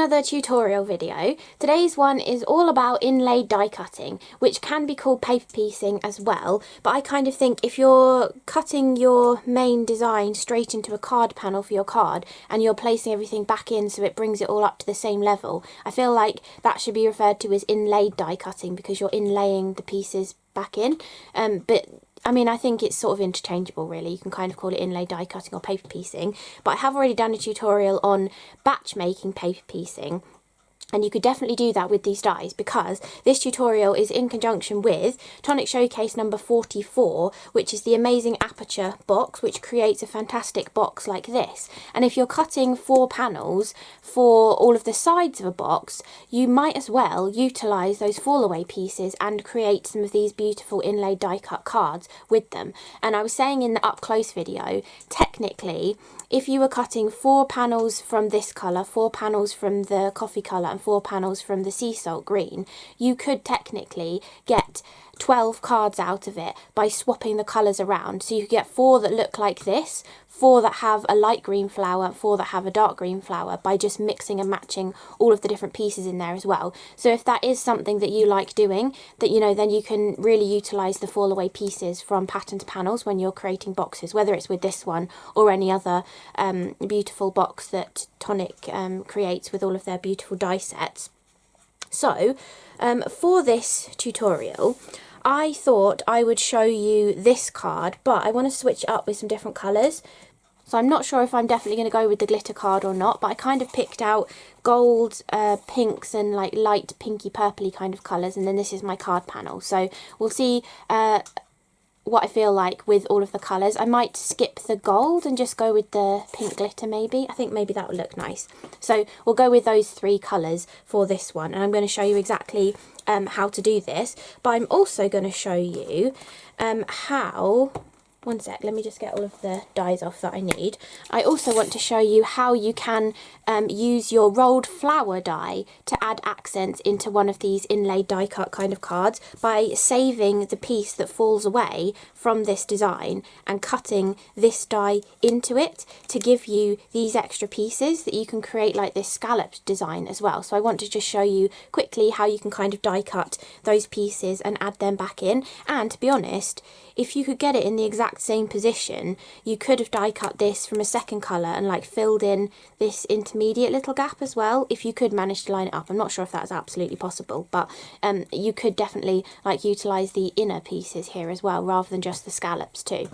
another tutorial video. Today's one is all about inlaid die cutting, which can be called paper piecing as well, but I kind of think if you're cutting your main design straight into a card panel for your card and you're placing everything back in so it brings it all up to the same level, I feel like that should be referred to as inlaid die cutting because you're inlaying the pieces back in. But I mean, I think it's sort of interchangeable really. You can kind of call it inlay die cutting or paper piecing, but I have already done a tutorial on batch making paper piecing. And you could definitely do that with these dies because this tutorial is in conjunction with Tonic Showcase number 44, which is the amazing Aperture box, which creates a fantastic box like this. And if you're cutting 4 panels for all of the sides of a box, you might as well utilise those fall away pieces and create some of these beautiful inlaid die cut cards with them. And I was saying in the up close video, technically, if you were cutting 4 panels from this colour, 4 panels from the coffee colour and 4 panels from the sea salt green, you could technically get 12 cards out of it by swapping the colours around. So you could get 4 that look like this, 4 that have a light green flower, 4 that have a dark green flower, by just mixing and matching all of the different pieces in there as well. So if that is something that you like doing, that then you can really utilise the fall away pieces from patterned panels when you're creating boxes, whether it's with this one or any other beautiful box that Tonic creates with all of their beautiful die sets. So for this tutorial, I thought I would show you this card, but I want to switch it up with some different colours. So I'm not sure if I'm definitely going to go with the glitter card or not, but I kind of picked out gold, pinks and like light pinky purpley kind of colours, and then this is my card panel. So we'll see what I feel like with all of the colours. I might skip the gold and just go with the pink glitter maybe. I think maybe that would look nice. So we'll go with those 3 colours for this one, and I'm going to show you exactly how to do this. But I'm also going to show you how... One sec, let me just get all of the dies off that I need. I also want to show you how you can use your rolled flower die to add accents into one of these inlaid die cut kind of cards by saving the piece that falls away from this design and cutting this die into it to give you these extra pieces that you can create like this scalloped design as well. So I want to just show you quickly how you can kind of die cut those pieces and add them back in. And to be honest, if you could get it in the exact same position, you could have die cut this from a second colour and like filled in this intermediate little gap as well, if you could manage to line it up. I'm not sure if that's absolutely possible, but you could definitely like utilise the inner pieces here as well rather than just the scallops too.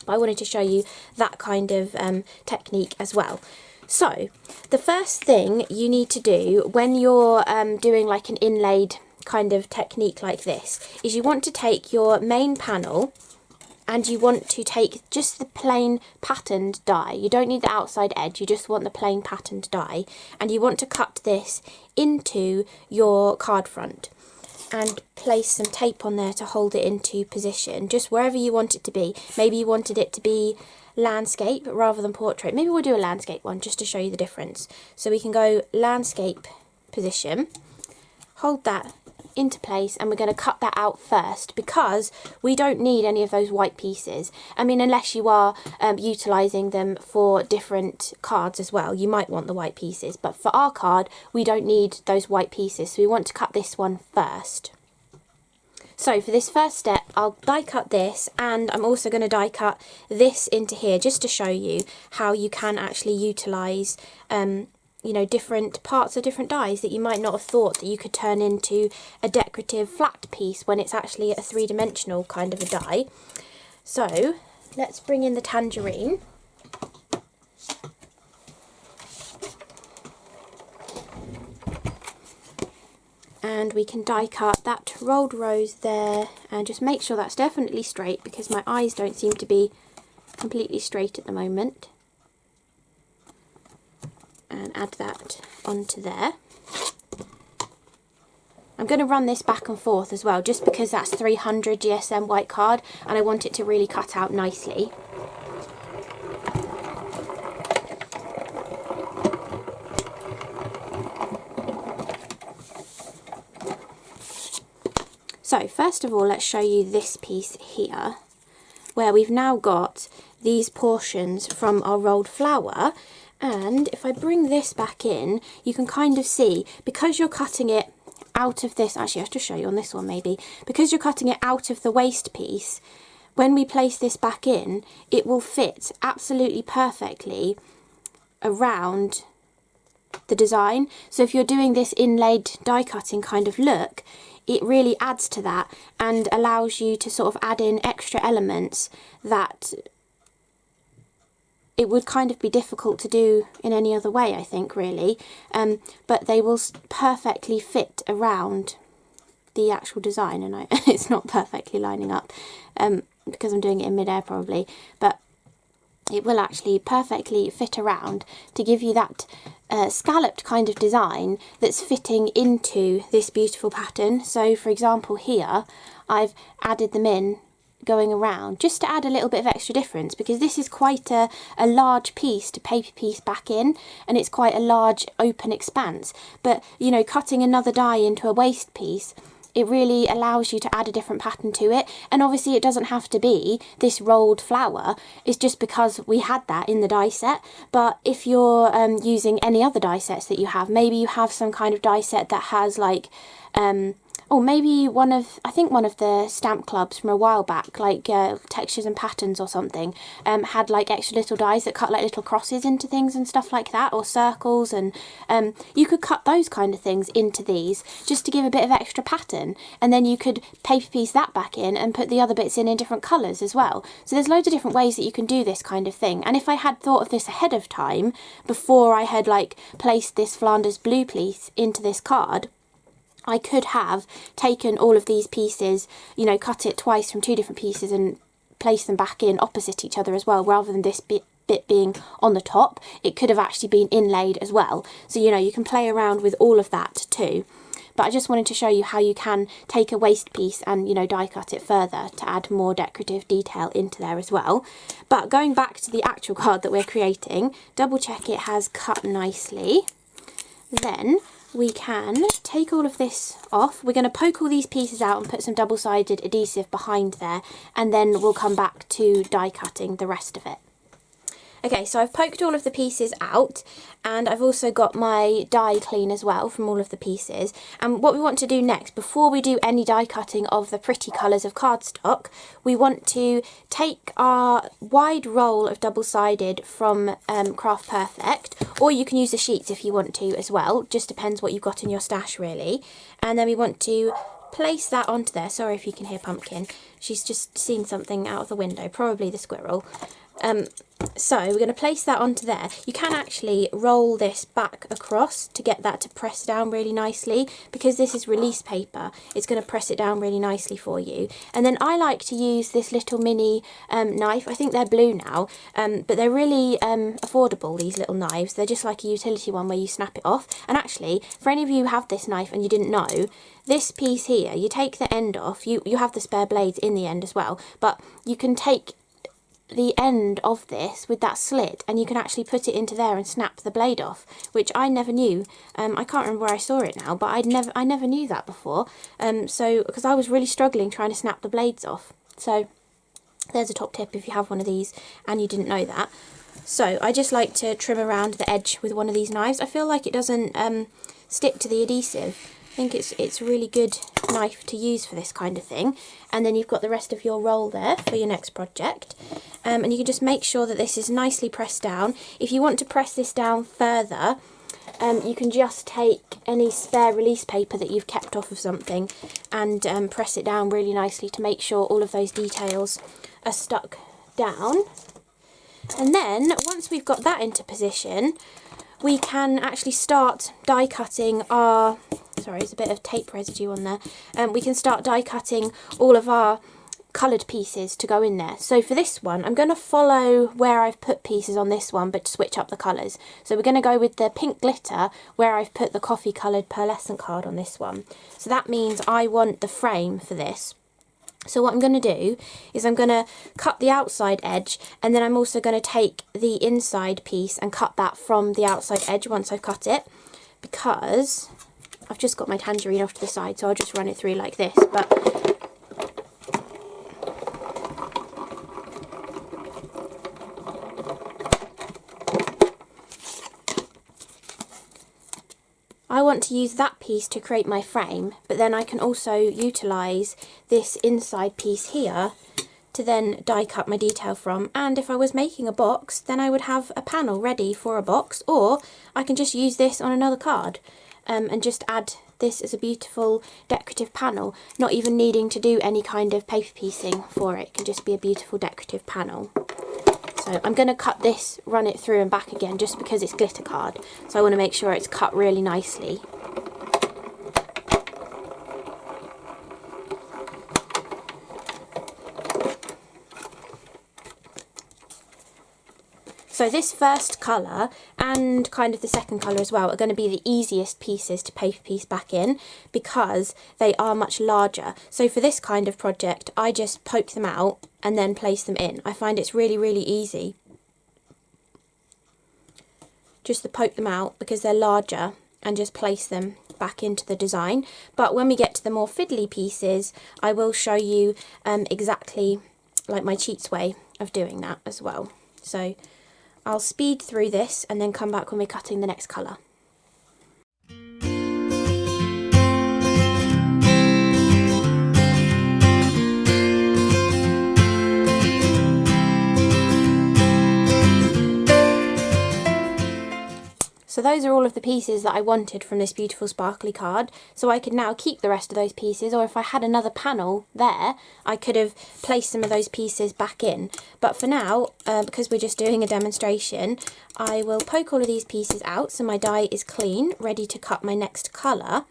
But I wanted to show you that kind of technique as well. So the first thing you need to do when you're doing like an inlaid kind of technique like this is you want to take your main panel and you want to take just the plain patterned die. You don't need the outside edge, you just want the plain patterned die, and you want to cut this into your card front and place some tape on there to hold it into position, just wherever you want it to be. Maybe you wanted it to be landscape rather than portrait. Maybe we'll do a landscape one just to show you the difference. So we can go landscape position, hold that into place, and we're going to cut that out first because we don't need any of those white pieces. I mean, unless you are utilising them for different cards as well, you might want the white pieces, but for our card we don't need those white pieces, so we want to cut this one first. So for this first step, I'll die cut this, and I'm also going to die cut this into here just to show you how you can actually utilise different parts of different dies that you might not have thought that you could turn into a decorative flat piece when it's actually a 3-dimensional kind of a die. So let's bring in the tangerine. And we can die cut that rolled rose there, and just make sure that's definitely straight because my eyes don't seem to be completely straight at the moment. And add that onto there. I'm going to run this back and forth as well, just because that's 300 GSM white card and I want it to really cut out nicely. So first of all, let's show you this piece here, where we've now got these portions from our rolled flower, And if I bring this back in, you can kind of see, because you're cutting it out of this, actually I'll just show you on this one maybe, because you're cutting it out of the waste piece, when we place this back in, it will fit absolutely perfectly around the design. So if you're doing this inlaid die cutting kind of look, it really adds to that and allows you to sort of add in extra elements that it would kind of be difficult to do in any other way, I think, really. But they will perfectly fit around the actual design, and it's not perfectly lining up because I'm doing it in mid-air probably, but it will actually perfectly fit around to give you that scalloped kind of design that's fitting into this beautiful pattern. So for example here, I've added them in going around just to add a little bit of extra difference, because this is quite a large piece to paper piece back in, and it's quite a large open expanse. But you know, cutting another die into a waste piece, it really allows you to add a different pattern to it. And obviously it doesn't have to be this rolled flower, it's just because we had that in the die set. But if you're using any other die sets that you have, maybe you have some kind of die set that has like or maybe I think one of the stamp clubs from a while back, like Textures and Patterns or something, had like extra little dies that cut like little crosses into things and stuff like that, or circles, and you could cut those kind of things into these just to give a bit of extra pattern, and then you could paper piece that back in and put the other bits in different colours as well. So there's loads of different ways that you can do this kind of thing. And if I had thought of this ahead of time, before I had like placed this Flanders blue piece into this card, I could have taken all of these pieces, you know, cut it twice from two different pieces and place them back in opposite each other as well, rather than this bit being on the top. It could have actually been inlaid as well. So, you know, you can play around with all of that too. But I just wanted to show you how you can take a waste piece and, you know, die cut it further to add more decorative detail into there as well. But going back to the actual card that we're creating, double check it has cut nicely. Then we can take all of this off. We're going to poke all these pieces out and put some double-sided adhesive behind there, and then we'll come back to die cutting the rest of it. Okay, so I've poked all of the pieces out, and I've also got my die clean as well from all of the pieces. And what we want to do next, before we do any die cutting of the pretty colours of cardstock, we want to take our wide roll of double-sided from Craft Perfect, or you can use the sheets if you want to as well, just depends what you've got in your stash really. And then we want to place that onto there. Sorry if you can hear Pumpkin, she's just seen something out of the window, probably the squirrel. So we're going to place that onto there. You can actually roll this back across to get that to press down really nicely, because this is release paper. It's going to press it down really nicely for you. And then I like to use this little mini knife. I think they're blue now, but they're really affordable, these little knives. They're just like a utility one where you snap it off. And actually, for any of you who have this knife and you didn't know, this piece here, you take the end off. You have the spare blades in the end as well, but you can take the end of this with that slit and you can actually put it into there and snap the blade off, which I never knew. I can't remember where I saw it now, but I never knew that before. So because I was really struggling trying to snap the blades off. So there's a top tip if you have one of these and you didn't know that. So I just like to trim around the edge with one of these knives. I feel like it doesn't stick to the adhesive. I think it's a really good knife to use for this kind of thing. And then you've got the rest of your roll there for your next project. And you can just make sure that this is nicely pressed down. If you want to press this down further, you can just take any spare release paper that you've kept off of something and press it down really nicely to make sure all of those details are stuck down. And then once we've got that into position, we can actually start die cutting our, sorry, there's a bit of tape residue on there. We can start die cutting all of our coloured pieces to go in there. So for this one, I'm going to follow where I've put pieces on this one, but switch up the colours. So we're going to go with the pink glitter where I've put the coffee coloured pearlescent card on this one. So that means I want the frame for this. So what I'm going to do is I'm going to cut the outside edge, and then I'm also going to take the inside piece and cut that from the outside edge once I've cut it, because I've just got my tangerine off to the side, so I'll just run it through like this. But to use that piece to create my frame, but then I can also utilise this inside piece here to then die cut my detail from, and if I was making a box then I would have a panel ready for a box, or I can just use this on another card and just add this as a beautiful decorative panel, not even needing to do any kind of paper piecing for it. It can just be a beautiful decorative panel. So I'm going to cut this, run it through and back again just because it's glitter card, so I want to make sure it's cut really nicely. So this first colour and kind of the second colour as well are going to be the easiest pieces to paper piece back in because they are much larger. So for this kind of project I just poke them out and then place them in. I find it's really, really easy just to poke them out because they're larger and just place them back into the design. But when we get to the more fiddly pieces I will show you exactly like my cheats way of doing that as well. So I'll speed through this and then come back when we're cutting the next colour. So those are all of the pieces that I wanted from this beautiful sparkly card, so I could now keep the rest of those pieces, or if I had another panel there I could have placed some of those pieces back in. But for now, because we're just doing a demonstration, I will poke all of these pieces out so my die is clean, ready to cut my next colour,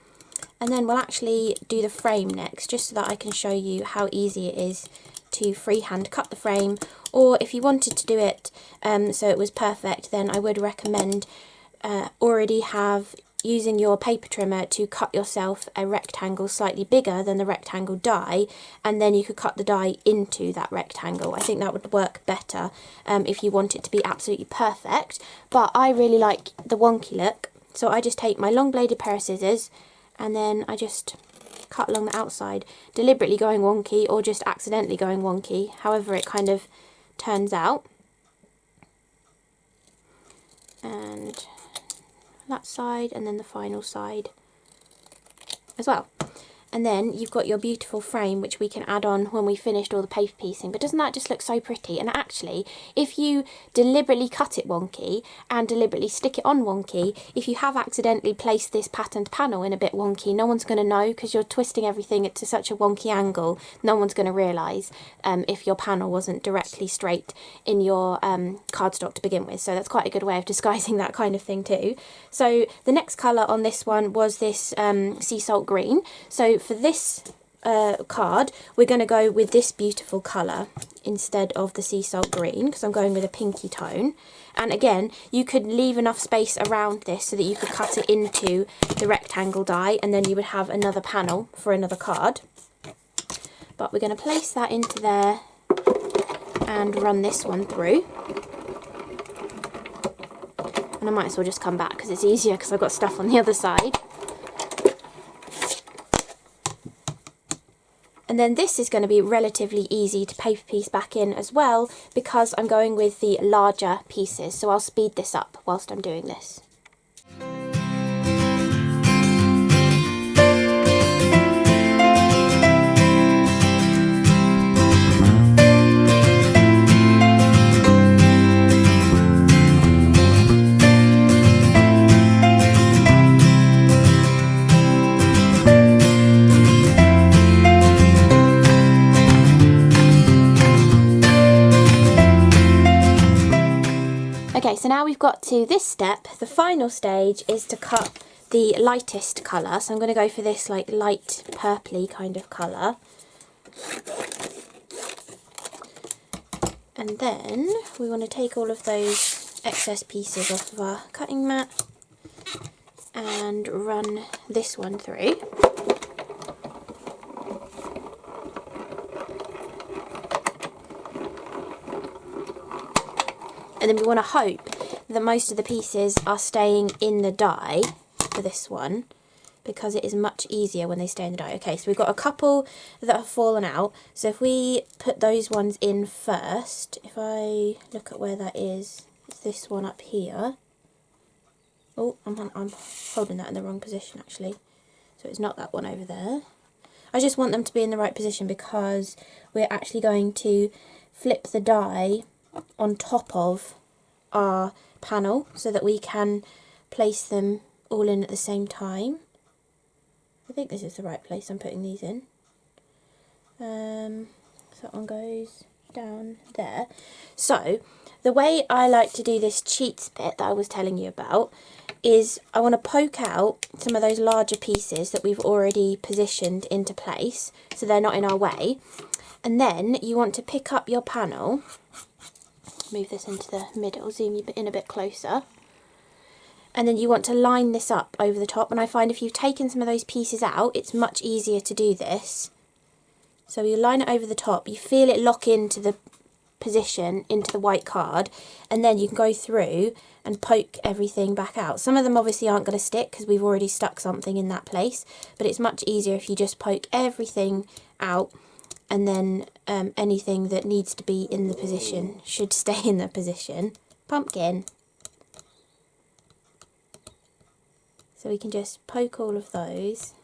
and then we'll actually do the frame next, just so that I can show you how easy it is to freehand cut the frame. Or if you wanted to do it so it was perfect, then I would recommend already have using your paper trimmer to cut yourself a rectangle slightly bigger than the rectangle die, and then you could cut the die into that rectangle. I think that would work better if you want it to be absolutely perfect, but I really like the wonky look, so I just take my long bladed pair of scissors and then I just cut along the outside, deliberately going wonky or just accidentally going wonky, however it kind of turns out. And that side, and then the final side as well. And then you've got your beautiful frame which we can add on when we finished all the paper piecing. But doesn't that just look so pretty? And actually, if you deliberately cut it wonky and deliberately stick it on wonky, if you have accidentally placed this patterned panel in a bit wonky, no one's going to know because you're twisting everything to such a wonky angle. No one's going to realise if your panel wasn't directly straight in your cardstock to begin with. So that's quite a good way of disguising that kind of thing too. So the next colour on this one was this sea salt green. So for this card we're going to go with this beautiful colour instead of the sea salt green, because I'm going with a pinky tone. And again, you could leave enough space around this so that you could cut it into the rectangle die, and then you would have another panel for another card. But we're going to place that into there and run this one through. And I might as well just come back because it's easier because I've got stuff on the other side. And then this is going to be relatively easy to paper piece back in as well because I'm going with the larger pieces. So I'll speed this up whilst I'm doing this. Okay, so now we've got to this step. The final stage is to cut the lightest colour. So I'm going to go for this like light purpley kind of colour. And then we want to take all of those excess pieces off of our cutting mat and run this one through. And then we want to hope that most of the pieces are staying in the die for this one, because it is much easier when they stay in the die. Okay, so we've got a couple that have fallen out. So if we put those ones in first, if I look at where that is, it's this one up here. Oh, I'm holding that in the wrong position actually. So it's not that one over there. I just want them to be in the right position because we're actually going to flip the die on top of our panel so that we can place them all in at the same time. I think this is the right place I'm putting these in. So that one goes down there. So the way I like to do this cheats bit that I was telling you about is I want to poke out some of those larger pieces that we've already positioned into place so they're not in our way. And then you want to pick up your panel, move this into the middle, zoom you in a bit closer, and then you want to line this up over the top. And I find if you've taken some of those pieces out, it's much easier to do this. So you line it over the top, you feel it lock into the position, into the white card, and then you can go through and poke everything back out. Some of them obviously aren't going to stick because we've already stuck something in that place, but it's much easier if you just poke everything out, and then anything that needs to be in the position should stay in the position. Pumpkin. So we can just poke all of those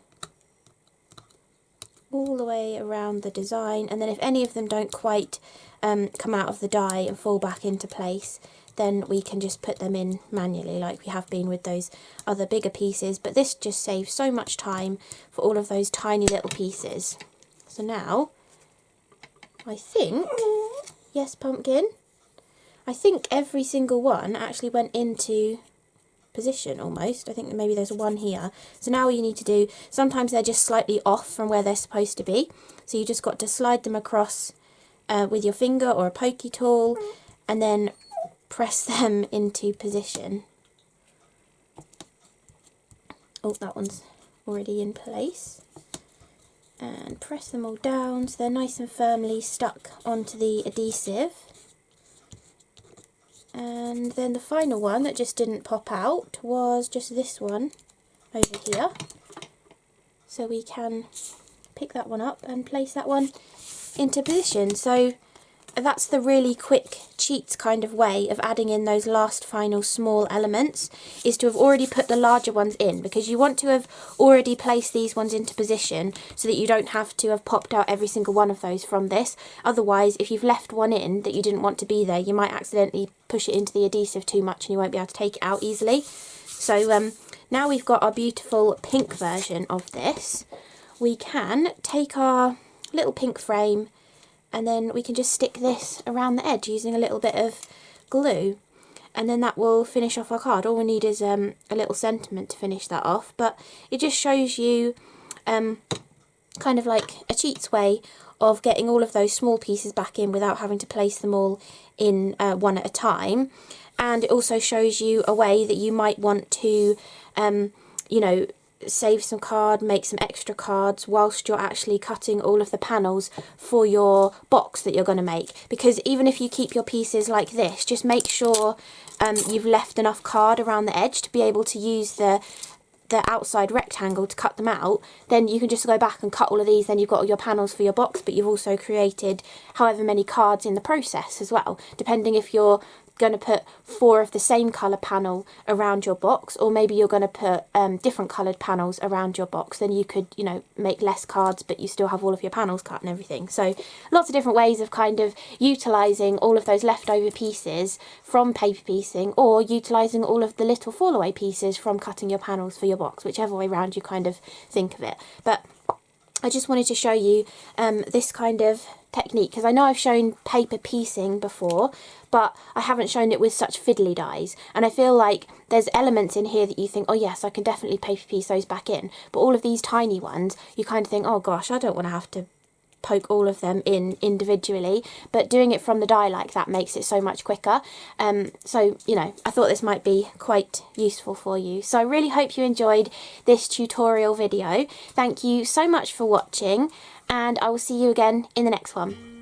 all the way around the design, and then if any of them don't quite come out of the die and fall back into place, then we can just put them in manually like we have been with those other bigger pieces. But this just saves so much time for all of those tiny little pieces. So now I think, yes Pumpkin, I think every single one actually went into position almost. I think maybe there's one here. So now all you need to do, sometimes they're just slightly off from where they're supposed to be, so you just got to slide them across with your finger or a pokey tool and then press them into position. Oh, that one's already in place. And press them all down so they're nice and firmly stuck onto the adhesive. And then the final one that just didn't pop out was just this one over here. So we can pick that one up and place that one into position. So that's the really quick cheats kind of way of adding in those last final small elements, is to have already put the larger ones in, because you want to have already placed these ones into position so that you don't have to have popped out every single one of those from this. Otherwise, if you've left one in that you didn't want to be there, you might accidentally push it into the adhesive too much and you won't be able to take it out easily. So now we've got our beautiful pink version of this, we can take our little pink frame and then we can just stick this around the edge using a little bit of glue, and then that will finish off our card. All we need is a little sentiment to finish that off, but it just shows you kind of like a cheats way of getting all of those small pieces back in without having to place them all in one at a time. And it also shows you a way that you might want to you know, save some card, make some extra cards whilst you're actually cutting all of the panels for your box that you're going to make. Because even if you keep your pieces like this, just make sure you've left enough card around the edge to be able to use the outside rectangle to cut them out. Then you can just go back and cut all of these, then you've got all your panels for your box, but you've also created however many cards in the process as well, depending if you're going to put 4 of the same colour panel around your box, or maybe you're going to put different coloured panels around your box. Then you could, you know, make less cards but you still have all of your panels cut and everything. So lots of different ways of kind of utilising all of those leftover pieces from paper piecing, or utilising all of the little fall away pieces from cutting your panels for your box, whichever way round you kind of think of it. But I just wanted to show you this kind of technique, because I know I've shown paper piecing before, but I haven't shown it with such fiddly dies, and I feel like there's elements in here that you think, oh yes, I can definitely paper piece those back in, but all of these tiny ones you kind of think, oh gosh, I don't want to have to poke all of them in individually, but doing it from the die like that makes it so much quicker. So, you know, I thought this might be quite useful for you. So I really hope you enjoyed this tutorial video. Thank you so much for watching, and I will see you again in the next one.